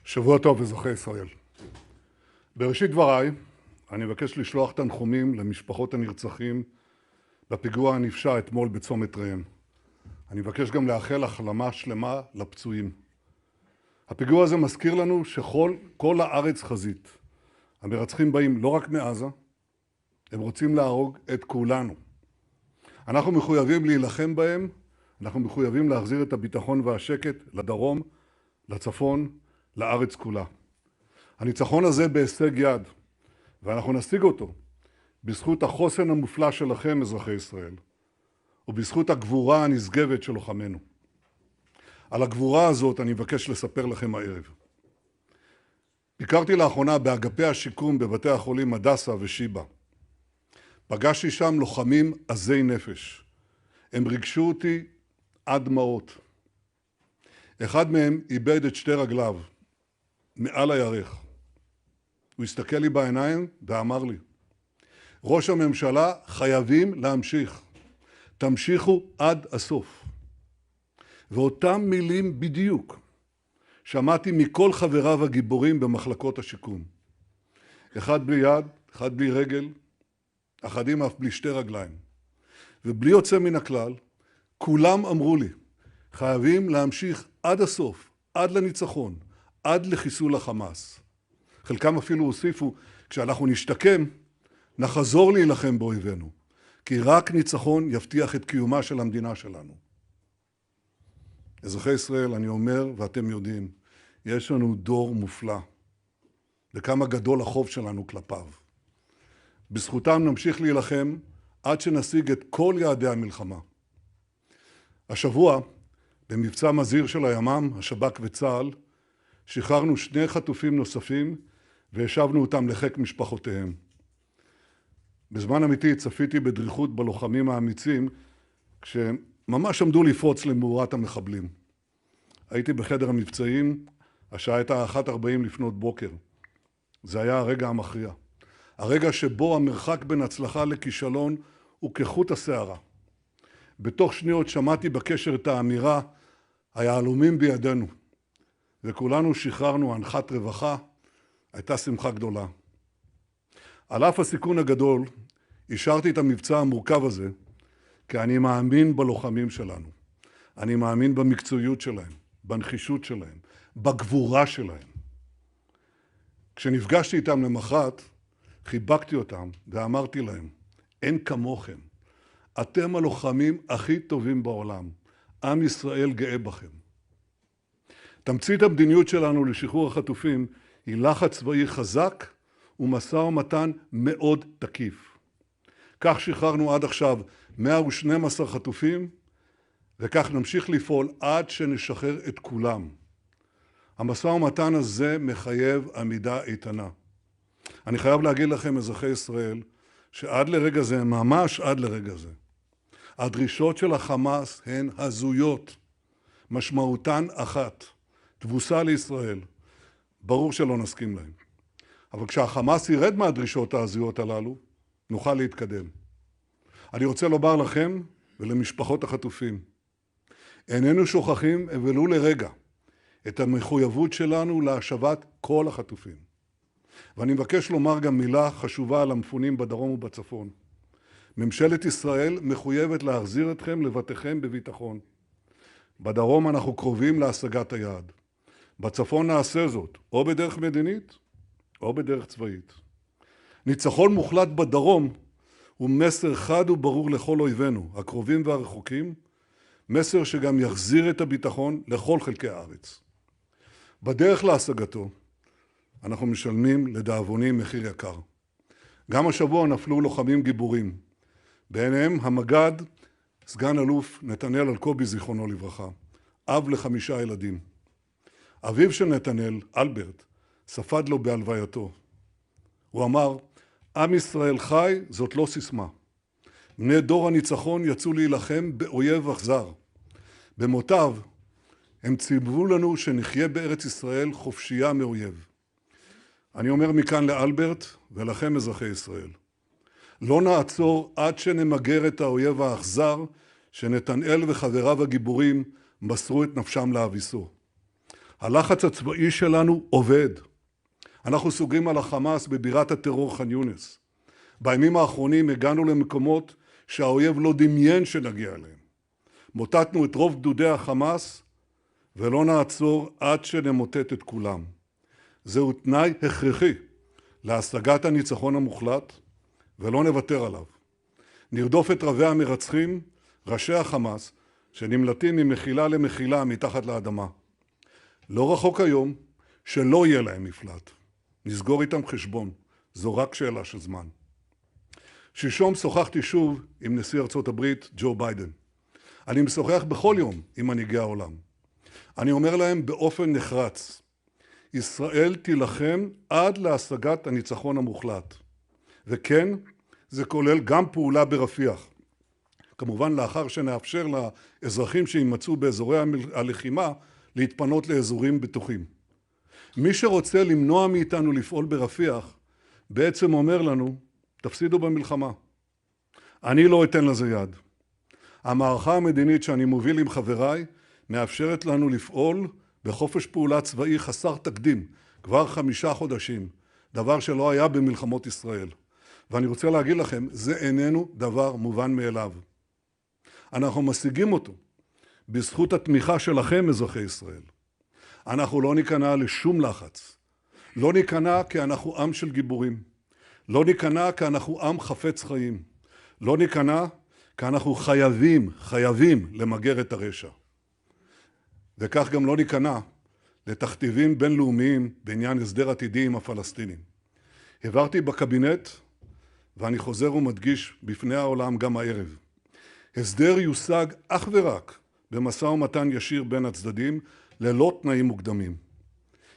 שבוע טוב, אזרחי ישראל. בראשית דבריי, אני מבקש לשלוח תנחומים למשפחות הנרצחים בפיגוע הנפשע אתמול בצומת ראם. אני מבקש גם לאחל החלמה שלמה לפצועים. הפיגוע הזה מזכיר לנו שכל הארץ חזית. המרצחים באים לא רק מעזה, הם רוצים להרוג את כולנו. אנחנו מחויבים להילחם בהם, אנחנו מחויבים להחזיר את הביטחון והשקט לדרום, לצפון, לארץ כולה. הניצחון הזה בהישג יד, ואנחנו נשיג אותו בזכות החוסן המופלא שלכם, אזרחי ישראל, ובזכות הגבורה הנשגבת של לוחמינו. על הגבורה הזאת אני מבקש לספר לכם הערב. ביקרתי לאחרונה באגפי השיקום בבתי החולים הדסה ושיבא. פגשתי שם לוחמים עזי נפש. הם ריגשו אותי עד דמעות. אחד מהם איבד את שתי רגליו מעל הירך. הוא הסתכל לי בעיניים ואמר לי, ראש הממשלה, חייבים להמשיך. תמשיכו עד הסוף. ואותם מילים בדיוק שמעתי מכל חבריו הגיבורים במחלקות השיקום. אחד בלי יד, אחד בלי רגל, אחדים אף בלי שתי רגליים. ובלי יוצא מן הכלל, כולם אמרו לי, חייבים להמשיך עד הסוף, עד לניצחון, עד לחיסול החמאס. חלקם אפילו הוסיפו, כשאנחנו נשתקם, נחזור להילחם באויבינו, כי רק ניצחון יבטיח את קיומה של המדינה שלנו. אזרחי ישראל, אני אומר, ואתם יודעים, יש לנו דור מופלא, וכמה גדול החוב שלנו כלפיו. בזכותם נמשיך להילחם עד שנשיג את כל יעדי המלחמה. השבוע, במבצע מזהיר של הימ"מ, השב"כ וצה"ל, שחררנו 2 חטופים נוספים והשבנו אותם לחיק משפחותיהם. בזמן אמיתי צפיתי בדריכות בלוחמים האמיצים כשהם ממש עמדו לפרוץ למאורת המחבלים. הייתי בחדר המבצעים, השעה הייתה 1:40 לפנות בוקר. זה היה הרגע המכריע. הרגע שבו המרחק בין הצלחה לכישלון הוא כחוט השערה. בתוך שניות שמעתי בקשר את האמירה, היהלומים בידינו. וכולנו שחררנו אנחת רווחה, הייתה שמחה גדולה. על אף הסיכון הגדול, אישרתי את המבצע המורכב הזה, כי אני מאמין בלוחמים שלנו. אני מאמין במקצועיות שלהם, בנחישות שלהם, בגבורה שלהם. כשנפגשתי איתם למחרת, חיבקתי אותם ואמרתי להם, אין כמוכם. אתם הלוחמים הכי טובים בעולם. עם ישראל גאה בכם. תמצית המדיניות שלנו לשחרור החטופים היא לחץ צבאי חזק ומשא ומתן מאוד תקיף. כך שחררנו עד עכשיו 112 חטופים, וכך נמשיך לפעול עד שנשחרר את כולם. המשא ומתן הזה מחייב עמידה איתנה. אני חייב להגיד לכם, אזרחי ישראל, שעד לרגע זה, ממש עד לרגע זה, הדרישות של החמאס הן הזויות, משמעותן אחת, תבוסה לישראל. ברור שלא נסכים להם. אבל כשהחמאס ירד מהדרישות ההזויות הללו, נוכל להתקדם. אני רוצה לומר לכם ולמשפחות החטופים, איננו שוכחים ולו לרגע את המחויבות שלנו להשבת כל החטופים. ואני מבקש לומר גם מילה חשובה על המפונים בדרום ובצפון. ממשלת ישראל מחויבת להחזיר אתכם לבתיכם בביטחון. בדרום אנחנו קרובים להשגת היעד. בצפון נעשה זאת, או בדרך מדינית, או בדרך צבאית. ניצחון מוחלט בדרום הוא מסר חד וברור לכל אויבינו, הקרובים והרחוקים, מסר שגם יחזיר את הביטחון לכל חלקי הארץ. בדרך להשגתו, אנחנו משלמים לדאבונים מחיר יקר. גם השבוע נפלו לוחמים גיבורים. ביניהם המג"ד, סגן אלוף נתנאל אלקובי זיכרונו לברכה, אב ל5 ילדים. אביו של נתנאל, אלברט, ספד לו בהלווייתו. הוא אמר, עם ישראל חי זאת לא סיסמה. בני דור הניצחון יצאו להילחם באויב אכזר. במותיו הם ציוו לנו שנחיה בארץ ישראל חופשייה מאויב. אני אומר מכאן לאלברט ולכם אזרחי ישראל, לא נעצור עד שנמגר את האויב האכזר שנתנאל וחבריו הגיבורים מסרו את נפשם להביסו. הלחץ הצבאי שלנו עובד. אנחנו סוגרים על החמאס בבירת הטרור ח'אן יונס. בימים האחרונים הגענו למקומות שהאויב לא דמיין שנגיע אליהם. מוטטנו את רוב גדודי החמאס ולא נעצור עד שנמוטט את כולם. זהו תנאי הכרחי להשגת הניצחון המוחלט ולא נוותר עליו. נרדוף את רבי המרצחים, ראשי החמאס, שנמלטים ממחילה למחילה מתחת לאדמה. לא רחוק היום שלא יהיה להם מפלט. נסגור איתם חשבון. זו רק שאלה של זמן. שלשום שוחחתי שוב עם נשיא ארצות הברית ג'ו ביידן. אני משוחח בכל יום עם מנהיגי העולם. אני אומר להם באופן נחרץ, ישראל תילחם עד להשגת הניצחון המוחלט. וכן, זה כולל גם פעולה ברפיח. כמובן לאחר שנאפשר לאזרחים שימצאו באזורי הלחימה להתפנות לאזורים בטוחים. מי שרוצה למנוע מאיתנו לפעול ברפיח, בעצם אומר לנו, תפסידו במלחמה. אני לא אתן לזה יד. המערכה המדינית שאני מוביל עם חבריי, מאפשרת לנו לפעול בחופש פעולה צבאי חסר תקדים, כבר 5 חודשים, דבר שלא היה במלחמות ישראל. ואני רוצה להגיד לכם, זה איננו דבר מובן מאליו. אנחנו משיגים אותו בזכות התמיכה שלכם, אזרחי ישראל. אנחנו לא ניכנע לשום לחץ. לא ניכנע כי אנחנו עם של גיבורים. לא ניכנע כי אנחנו עם חפץ חיים. לא ניכנע כי אנחנו חייבים למגר את הרשע. וכך גם לא ניכנע לתכתיבים בינלאומיים בעניין הסדר עתידי עם הפלסטינים. העברתי בקבינט, ואני חוזר ומדגיש בפני העולם גם הערב. הסדר יושג אך ורק במשא ומתן ישיר בין הצדדים, ללא תנאים מוקדמים.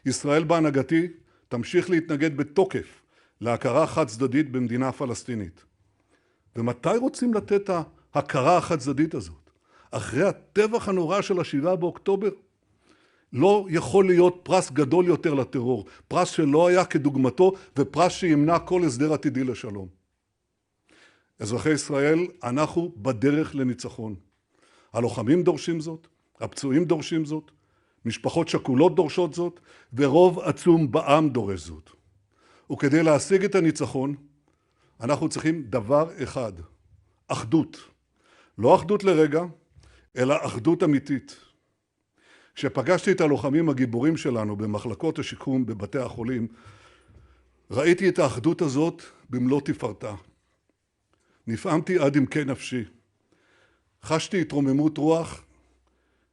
ישראל בהנהגתי תמשיך להתנגד בתוקף להכרה חד צדדית במדינה פלסטינית. ומתי רוצים לתת ההכרה החד צדדית הזאת? אחרי הטבח הנורא של 7 באוקטובר? לא יכול להיות פרס גדול יותר לטרור, פרס שלא היה כדוגמתו ופרס שימנע כל הסדר עתידי לשלום. אזרחי ישראל, אנחנו בדרך לניצחון. הלוחמים דורשים זאת, הפצועים דורשים זאת, משפחות שכולות דורשות זאת, ורוב עצום בעם דורש זאת. וכדי להשיג את הניצחון, אנחנו צריכים דבר אחד, אחדות. לא אחדות לרגע, אלא אחדות אמיתית. כשפגשתי את הלוחמים הגיבורים שלנו במחלקות השיקום בבתי החולים, ראיתי את האחדות הזאת במלוא תפארתה. נפעמתי עד עמקי נפשי. חשתי התרוממות רוח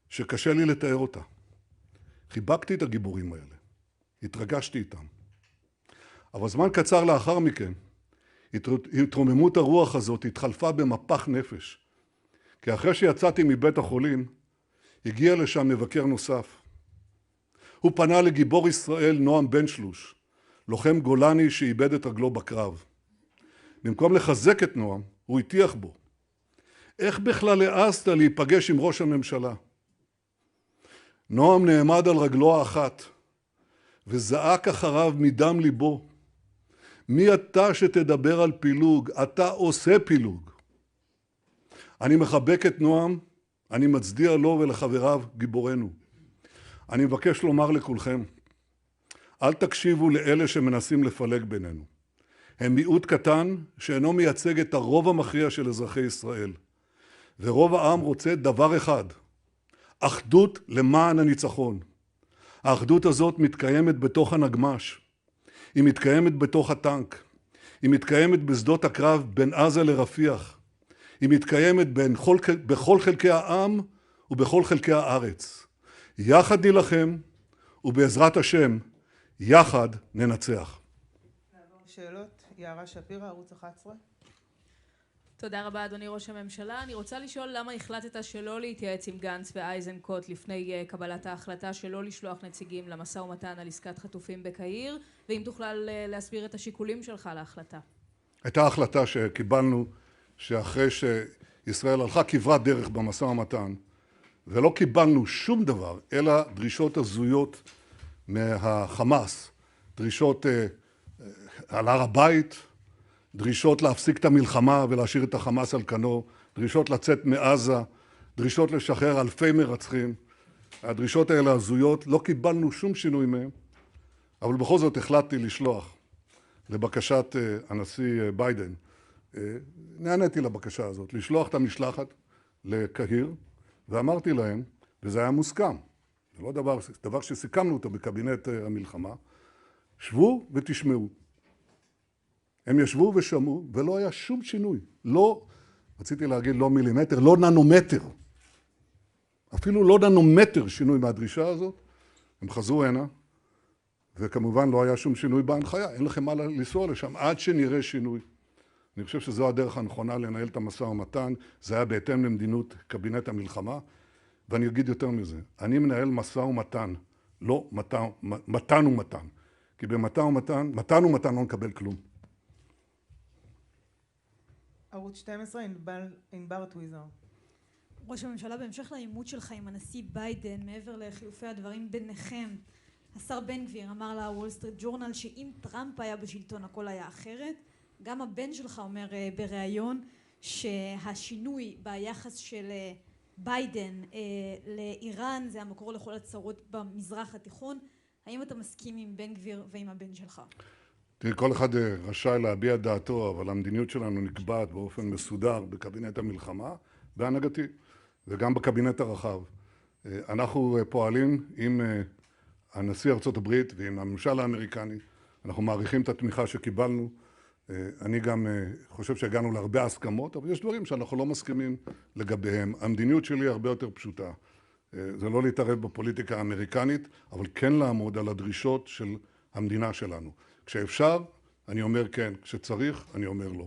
שקשה לי לתאר אותה. חיבקתי את הגיבורים האלה, התרגשתי איתם. אבל זמן קצר לאחר מכן, התרוממות הרוח הזאת התחלפה במפח נפש. כי אחרי שיצאתי מבית החולים, הגיע לשם מבקר נוסף. הוא פנה לגיבור ישראל נועם בן שלוש, לוחם גולני שאיבד את רגלו בקרב. במקום לחזק את נועם, הוא הטיח בו. איך בכלל העזת להיפגש עם ראש הממשלה? נועם נעמד על רגלו האחת, וזעק אחריו מדם ליבו. מי אתה שתדבר על פילוג? אתה עושה פילוג. אני מחבק את נועם, אני מצדיע לו ולחבריו גיבורנו. אני מבקש לומר לכולכם, אל תקשיבו לאלה שמנסים לפלג בינינו. הם מיעוט קטן שאינו מייצג את הרוב המכריע של אזרחי ישראל. ורוב העם רוצה דבר אחד, אחדות למען הניצחון. האחדות הזאת מתקיימת בתוך הנגמש, היא מתקיימת בתוך הטנק, היא מתקיימת בשדות הקרב בין עזה לרפיח, היא מתקיימת בכל חלקי העם ובכל חלקי הארץ. יחד נילחם, ובעזרת השם, יחד ננצח. נעבור שאלות. יערה שפירא, ערוץ 11. תודה רבה, אדוני ראש הממשלה. אני רוצה לשאול למה החלטת שלא להתייעץ עם גנץ ואייזנקוט לפני קבלת ההחלטה שלא לשלוח נציגים למשא ומתן על עסקת חטופים בקהיר, ואם תוכל להסביר את השיקולים שלך להחלטה. הייתה החלטה שקיבלנו שאחרי שישראל הלכה כברת דרך במשא ומתן, ולא קיבלנו שום דבר, אלא דרישות הזויות מהחמאס, דרישות על הר הבית, דרישות להפסיק את המלחמה ולהשאיר את החמאס על כנו, דרישות לצאת מעזה, דרישות לשחרר אלפי מרצחים. הדרישות האלה הזויות, לא קיבלנו שום שינוי מהם, אבל בכל זאת החלטתי לשלוח לבקשת הנשיא ביידן, נעניתי לבקשה הזאת, לשלוח את המשלחת לקהיר, ואמרתי להם, וזה היה מוסכם, זה לא דבר שסיכמנו אותו בקבינט המלחמה, שבו ותשמעו. הם ישבו ושמעו, ולא היה שום שינוי. לא, רציתי להגיד לא מילימטר, לא ננומטר. אפילו לא ננומטר שינוי מהדרישה הזאת. הם חזרו הנה, וכמובן לא היה שום שינוי בהנחיה. אין לכם מה לנסוע לשם עד שנראה שינוי. אני חושב שזו הדרך הנכונה לנהל את המשא ומתן. זה היה בהתאם למדיניות קבינט המלחמה. ואני אגיד יותר מזה, אני מנהל משא ומתן, לא מתן ומתן. כי במתן ומתן לא נקבל כלום. ערוץ 12, ענבר טוויזר. ראש הממשלה, בהמשך לעימות שלך עם הנשיא ביידן, מעבר לחילופי הדברים ביניכם, השר בן גביר אמר לוול סטריט ג'ורנל שאם טראמפ היה בשלטון הכל היה אחרת. גם הבן שלך אומר בריאיון שהשינוי ביחס של ביידן לאיראן זה המקור לכל הצרות במזרח התיכון. האם אתה מסכים עם בן גביר ועם הבן שלך? תראי, כל אחד רשאי להביע דעתו, אבל המדיניות שלנו נקבעת באופן מסודר בקבינט המלחמה, בהנהגתי, וגם בקבינט הרחב. אנחנו פועלים עם הנשיא ארצות הברית ועם הממשל האמריקני. אנחנו מעריכים את התמיכה שקיבלנו. אני גם חושב שהגענו להרבה הסכמות, אבל יש דברים שאנחנו לא מסכימים לגביהם. המדיניות שלי הרבה יותר פשוטה. זה לא להתערב בפוליטיקה האמריקנית, אבל כן לעמוד על הדרישות של המדינה שלנו. כשאפשר, אני אומר כן. כשצריך, אני אומר לא.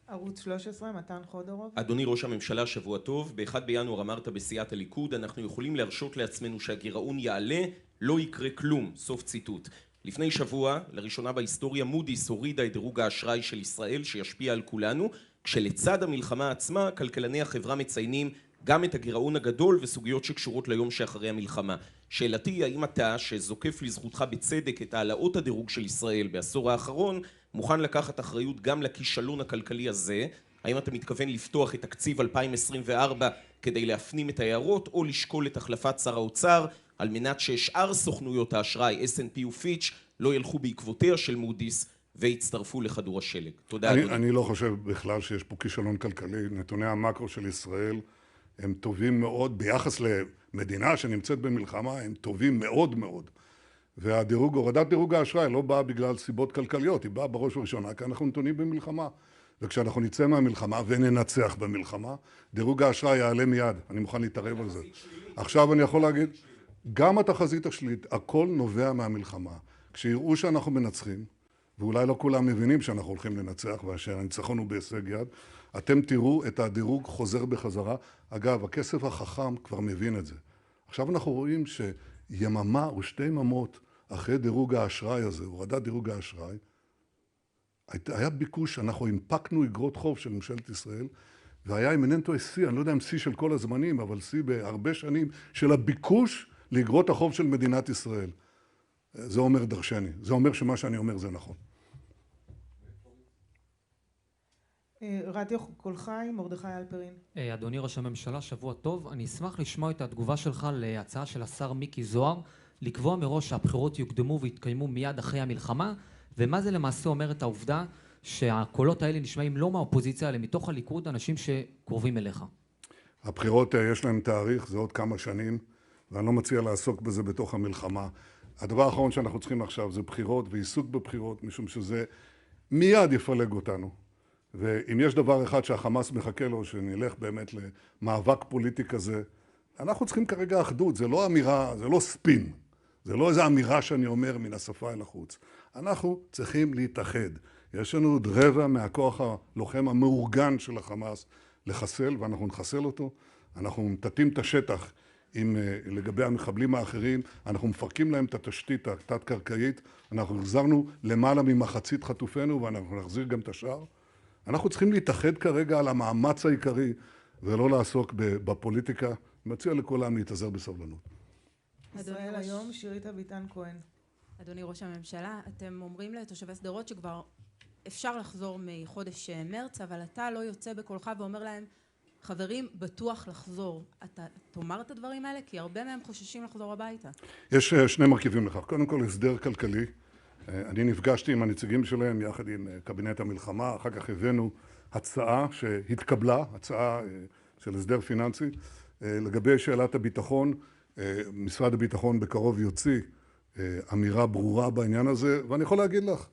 ערוץ 13, מתן חודורוב. אדוני ראש הממשלה, שבוע טוב. ב-1 בינואר אמרת בסיעת הליכוד, אנחנו יכולים להרשות לעצמנו שהגירעון יעלה, לא יקרה כלום. סוף ציטוט. לפני שבוע, לראשונה בהיסטוריה, מודי'ס הורידה את דירוג האשראי של ישראל שישפיע על כולנו, כשלצד המלחמה עצמה, כלכלני החברה מציינים גם את הגירעון הגדול וסוגיות שקשורות ליום שאחרי המלחמה. שאלתי, האם אתה, שזוקף לזכותך בצדק את העלאות הדירוג של ישראל בעשור האחרון, מוכן לקחת אחריות גם לכישלון הכלכלי הזה? האם אתה מתכוון לפתוח את תקציב 2024 כדי להפנים את ההערות, או לשקול את החלפת שר האוצר, על מנת ששאר סוכנויות האשראי, S&P ופיץ', לא ילכו בעקבותיה של מודי'ס והצטרפו לכדור השלג? תודה, אדוני. אני לא חושב בכלל שיש פה כישלון כלכלי. נתוני המקרו של ישראל הם טובים מאוד, ביחס למדינה שנמצאת במלחמה, הם טובים מאוד מאוד. הורדת דירוג האשראי לא באה בגלל סיבות כלכליות, היא באה בראש ובראשונה, כי אנחנו נתונים במלחמה. וכשאנחנו נצא מהמלחמה וננצח במלחמה, דירוג האשראי יעלה מיד. אני מוכן להתערב על זה. עכשיו אני יכול להגיד, גם התחזית השלילית, הכל נובע מהמלחמה. כשיראו שאנחנו מנצחים, ואולי לא כולם מבינים שאנחנו הולכים לנצח, והניצחון הוא בהישג יד, אתם תראו את הדירוג חוזר בחזרה. אגב, הכסף החכם כבר מבין את זה. עכשיו אנחנו רואים שיממה או 2 יממות אחרי דירוג האשראי הזה, הורדת דירוג האשראי, היה ביקוש, אנחנו הנפקנו אגרות חוב של ממשלת ישראל, והיה אם אינני טועה שיא, אני לא יודע אם שיא של כל הזמנים, אבל שיא בהרבה שנים של הביקוש לאגרות החוב של מדינת ישראל. זה אומר דרשני. זה אומר שמה שאני אומר זה נכון. רדיו קול חי, מרדכי אלפרין. אדוני ראש הממשלה, שבוע טוב. אני אשמח לשמוע את התגובה שלך להצעה של השר מיקי זוהר, לקבוע מראש שהבחירות יוקדמו ויתקיימו מיד אחרי המלחמה, ומה זה למעשה אומר את העובדה שהקולות האלה נשמעים לא מהאופוזיציה, אלא מתוך הליכוד, אנשים שקרובים אליך. הבחירות יש להם תאריך, זה עוד כמה שנים, ואני לא מציע לעסוק בזה בתוך המלחמה. הדבר האחרון שאנחנו צריכים עכשיו זה בחירות ועיסוק בבחירות, משום שזה מיד יפלג אותנו. ואם יש דבר אחד שהחמאס מחכה לו, שנלך באמת למאבק פוליטי כזה, אנחנו צריכים כרגע אחדות, זה לא אמירה, זה לא ספין, זה לא איזו אמירה שאני אומר מן השפה אל החוץ. אנחנו צריכים להתאחד. יש לנו עוד רבע מהכוח הלוחם המאורגן של החמאס לחסל, ואנחנו נחסל אותו. אנחנו מטטים את השטח לגבי המחבלים האחרים, אנחנו מפרקים להם את התשתית התת-קרקעית, אנחנו החזרנו למעלה ממחצית חטופינו, ואנחנו נחזיר גם את השאר. אנחנו צריכים להתאחד כרגע על המאמץ העיקרי, ולא לעסוק בפוליטיקה. אני מציע לכולם להתאזר בסבלנות. ישראל היום, שירית אביטן כהן. אדוני ראש הממשלה, אתם אומרים לתושבי שדרות שכבר אפשר לחזור מחודש מרץ, אבל אתה לא יוצא בקולך ואומר להם, חברים, בטוח לחזור. אתה תאמר את הדברים האלה? כי הרבה מהם חוששים לחזור הביתה. יש שני מרכיבים לכך. קודם כל, הסדר כלכלי. אני נפגשתי עם הנציגים שלהם יחד עם קבינט המלחמה, אחר כך הבאנו הצעה שהתקבלה, הצעה של הסדר פיננסי. לגבי שאלת הביטחון, משרד הביטחון בקרוב יוציא אמירה ברורה בעניין הזה, ואני יכול להגיד לך,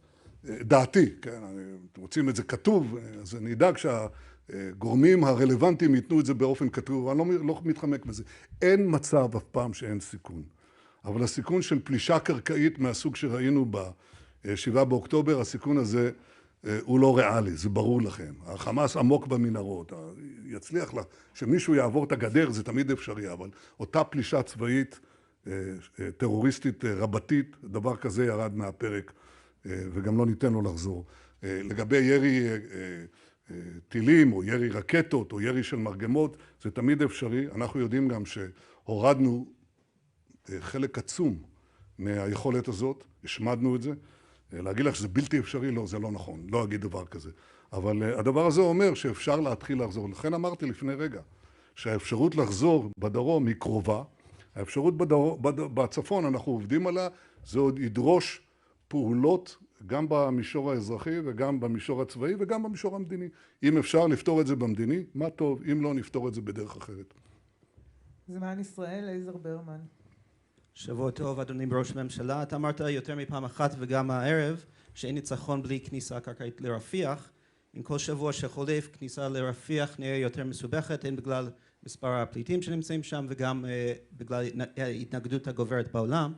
דעתי, כן, אתם רוצים את זה כתוב, אז אני אדאג שהגורמים הרלוונטיים ייתנו את זה באופן כתוב, אני לא מתחמק בזה. אין מצב אף פעם שאין סיכון. אבל הסיכון של פלישה קרקעית מהסוג שראינו ב-7 באוקטובר, הסיכון הזה הוא לא ריאלי, זה ברור לכם. החמאס עמוק במנהרות, יצליח לה, שמישהו יעבור את הגדר, זה תמיד אפשרי, אבל אותה פלישה צבאית, טרוריסטית רבתית, דבר כזה ירד מהפרק, וגם לא ניתן לו לחזור. לגבי ירי טילים, או ירי רקטות, או ירי של מרגמות, זה תמיד אפשרי. אנחנו יודעים גם שהורדנו חלק עצום מהיכולת הזאת, השמדנו את זה. להגיד לך שזה בלתי אפשרי, לא, זה לא נכון, לא אגיד דבר כזה. אבל הדבר הזה אומר שאפשר להתחיל לחזור. לכן אמרתי לפני רגע, שהאפשרות לחזור בדרום היא קרובה, האפשרות בצפון, אנחנו עובדים עליה, זה עוד ידרוש פעולות גם במישור האזרחי וגם במישור הצבאי וגם במישור המדיני. אם אפשר לפתור את זה במדיני, מה טוב, אם לא נפתור את זה בדרך אחרת. זמן ישראל, לייזר ברמן. שבוע טוב, אדוני ראש הממשלה. אתה אמרת יותר מפעם אחת וגם הערב שאין ניצחון בלי כניסה קרקעית לרפיח. עם כל שבוע שחולף, כניסה לרפיח נהיה יותר מסובכת, הן בגלל מספר הפליטים שנמצאים שם וגם בגלל ההתנגדות הגוברת בעולם.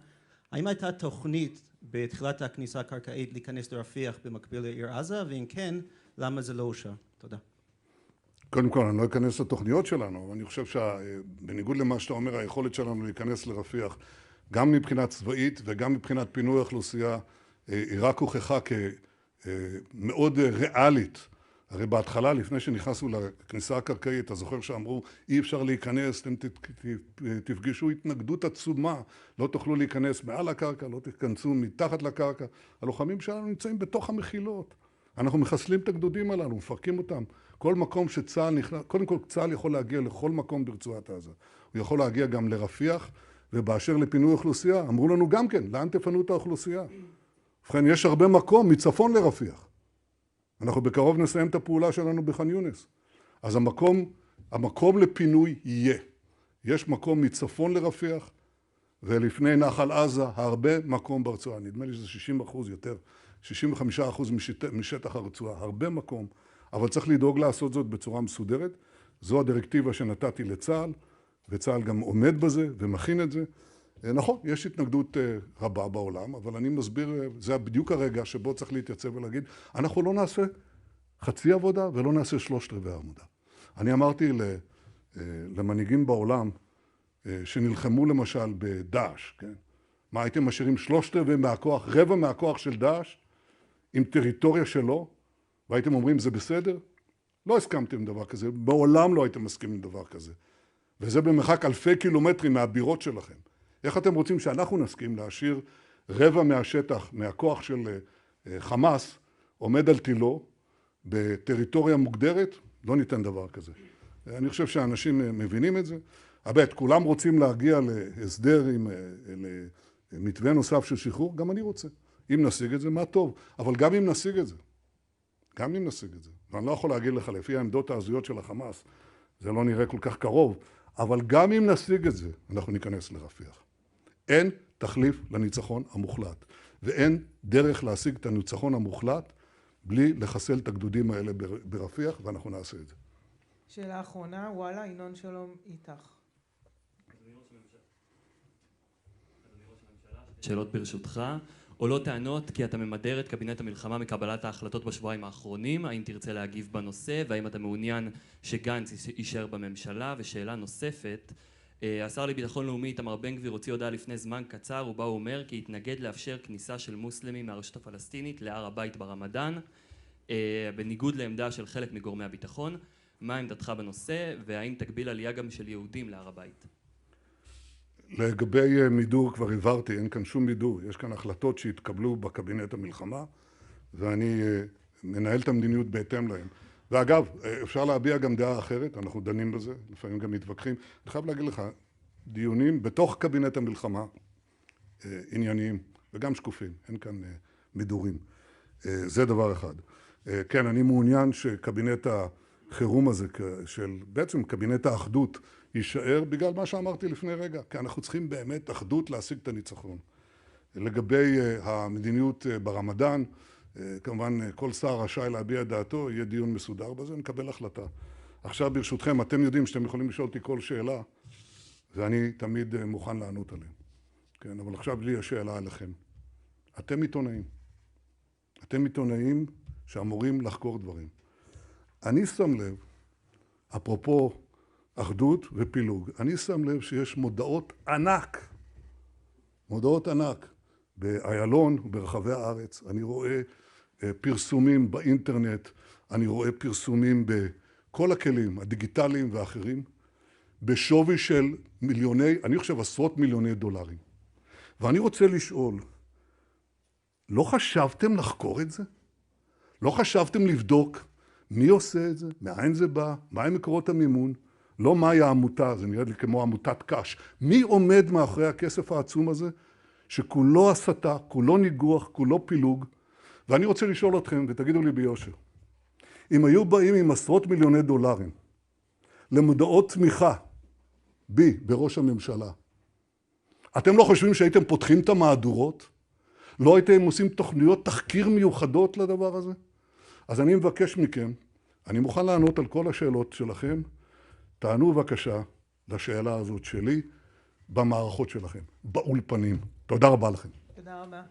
האם הייתה תוכנית בתחילת הכניסה הקרקעית להיכנס לרפיח במקביל לעיר עזה, ואם כן, למה זה לא אושר? תודה. קודם כל, אני לא אכנס לתוכניות שלנו, אבל אני חושב שבניגוד למה שאתה אומר, היכולת שלנו להיכנס לרפיח, גם מבחינה צבאית וגם מבחינת פינוי האוכלוסייה, היא רק הוכחה כמאוד ריאלית. הרי בהתחלה, לפני שנכנסנו לכניסה הקרקעית, אתה זוכר שאמרו, אי אפשר להיכנס, אתם תפגשו התנגדות עצומה, לא תוכלו להיכנס מעל הקרקע, לא תיכנסו מתחת לקרקע. הלוחמים שלנו נמצאים בתוך המחילות. אנחנו מחסלים את הגדודים הללו, מפרקים אותם. כל מקום שצה"ל נכנס, קודם כל צה"ל יכול להגיע לכל מקום ברצועת עזה. הוא יכול להגיע גם לרפיח, ובאשר לפינוי אוכלוסייה, אמרו לנו גם כן, לאן תפנו את האוכלוסייה? ובכן, יש הרבה מקום מצפון לרפיח. אנחנו בקרוב נסיים את הפעולה שלנו בח'אן יונס. אז המקום לפינוי יהיה. יש מקום מצפון לרפיח, ולפני נחל עזה, הרבה מקום ברצועה. נדמה לי שזה 60% יותר, 65% משטח הרצועה, הרבה מקום. אבל צריך לדאוג לעשות זאת בצורה מסודרת. זו הדירקטיבה שנתתי לצה"ל, וצה"ל גם עומד בזה ומכין את זה. נכון, יש התנגדות רבה בעולם, אבל אני מסביר, זה בדיוק הרגע שבו צריך להתייצב ולהגיד, אנחנו לא נעשה חצי עבודה ולא נעשה 3/4 עבודה. אני אמרתי למנהיגים בעולם שנלחמו למשל בדאעש, כן? מה, הייתם משאירים 3/4 מהכוח, רבע מהכוח של דאעש, עם טריטוריה שלו, והייתם אומרים זה בסדר? לא הסכמתם עם דבר כזה, בעולם לא הייתם מסכימים עם דבר כזה. וזה במרחק אלפי קילומטרים מהבירות שלכם. איך אתם רוצים שאנחנו נסכים להשאיר רבע מהשטח, מהכוח של חמאס, עומד על תילו, בטריטוריה מוגדרת? לא ניתן דבר כזה. אני חושב שאנשים מבינים את זה. הבית, כולם רוצים להגיע להסדר עם מתווה נוסף של שחרור, גם אני רוצה. אם נשיג את זה, מה טוב. אבל גם אם נשיג את זה, ואני לא יכול להגיד לך, לפי העמדות ההזויות של החמאס, זה לא נראה כל כך קרוב, אבל גם אם נשיג את זה, אנחנו ניכנס לרפיח. אין תחליף לניצחון המוחלט, ואין דרך להשיג את הניצחון המוחלט בלי לחסל את הגדודים האלה ברפיח, ואנחנו נעשה את זה. שאלה אחרונה, וואלה, ינון שלום איתך. שאלות ברשותך. עולות טענות כי אתה ממדר את קבינט המלחמה מקבלת ההחלטות בשבועיים האחרונים. האם תרצה להגיב בנושא, והאם אתה מעוניין שגנץ יישאר בממשלה? ושאלה נוספת, השר לביטחון לאומי איתמר בן גביר הוציא הודעה לפני זמן קצר, ובה הוא אומר כי יתנגד לאפשר כניסה של מוסלמים מהרשות הפלסטינית להר הבית ברמדאן, בניגוד לעמדה של חלק מגורמי הביטחון. מה עמדתך בנושא, והאם תגביל עלייה גם של יהודים להר הבית? לגבי מידור כבר הבהרתי, אין כאן שום מידור. יש כאן החלטות שהתקבלו בקבינט המלחמה, ואני מנהל את המדיניות בהתאם להם. ואגב, אפשר להביע גם דעה אחרת, אנחנו דנים בזה, לפעמים גם מתווכחים. אני חייב להגיד לך, דיונים בתוך קבינט המלחמה, ענייניים וגם שקופים, אין כאן מידורים. זה דבר אחד. כן, אני מעוניין שקבינט החירום הזה, בעצם קבינט האחדות, יישאר בגלל מה שאמרתי לפני רגע, כי אנחנו צריכים באמת אחדות להשיג את הניצחון. לגבי המדיניות ברמדאן, כמובן כל שר רשאי להביע דעתו, יהיה דיון מסודר בזה, נקבל החלטה. עכשיו ברשותכם, אתם יודעים שאתם יכולים לשאול אותי כל שאלה, ואני תמיד מוכן לענות עליהם. כן, אבל עכשיו לי השאלה עליכם. אתם עיתונאים. אתם עיתונאים שאמורים לחקור דברים. אני שם לב, אפרופו אחדות ופילוג, אני שם לב שיש מודעות ענק באיילון וברחבי הארץ. אני רואה פרסומים באינטרנט, אני רואה פרסומים בכל הכלים הדיגיטליים ואחרים, בשווי של מיליוני, אני חושב עשרות מיליוני דולרים. ואני רוצה לשאול, לא חשבתם לחקור את זה? לא חשבתם לבדוק מי עושה את זה? מאין זה בא? מהם מקורות המימון? לא מהי העמותה, זה נראה לי כמו עמותת קש. מי עומד מאחורי הכסף העצום הזה? שכולו הסתה, כולו ניגוח, כולו פילוג. ואני רוצה לשאול אתכם, ותגידו לי ביושר, אם היו באים עם עשרות מיליוני דולרים למודעות תמיכה בי, בראש הממשלה, אתם לא חושבים שהייתם פותחים את המהדורות? לא הייתם עושים תוכניות תחקיר מיוחדות לדבר הזה? אז אני מבקש מכם, אני מוכן לענות על כל השאלות שלכם, תענו בבקשה לשאלה הזאת שלי במערכות שלכם, באולפנים. תודה רבה לכם. תודה רבה.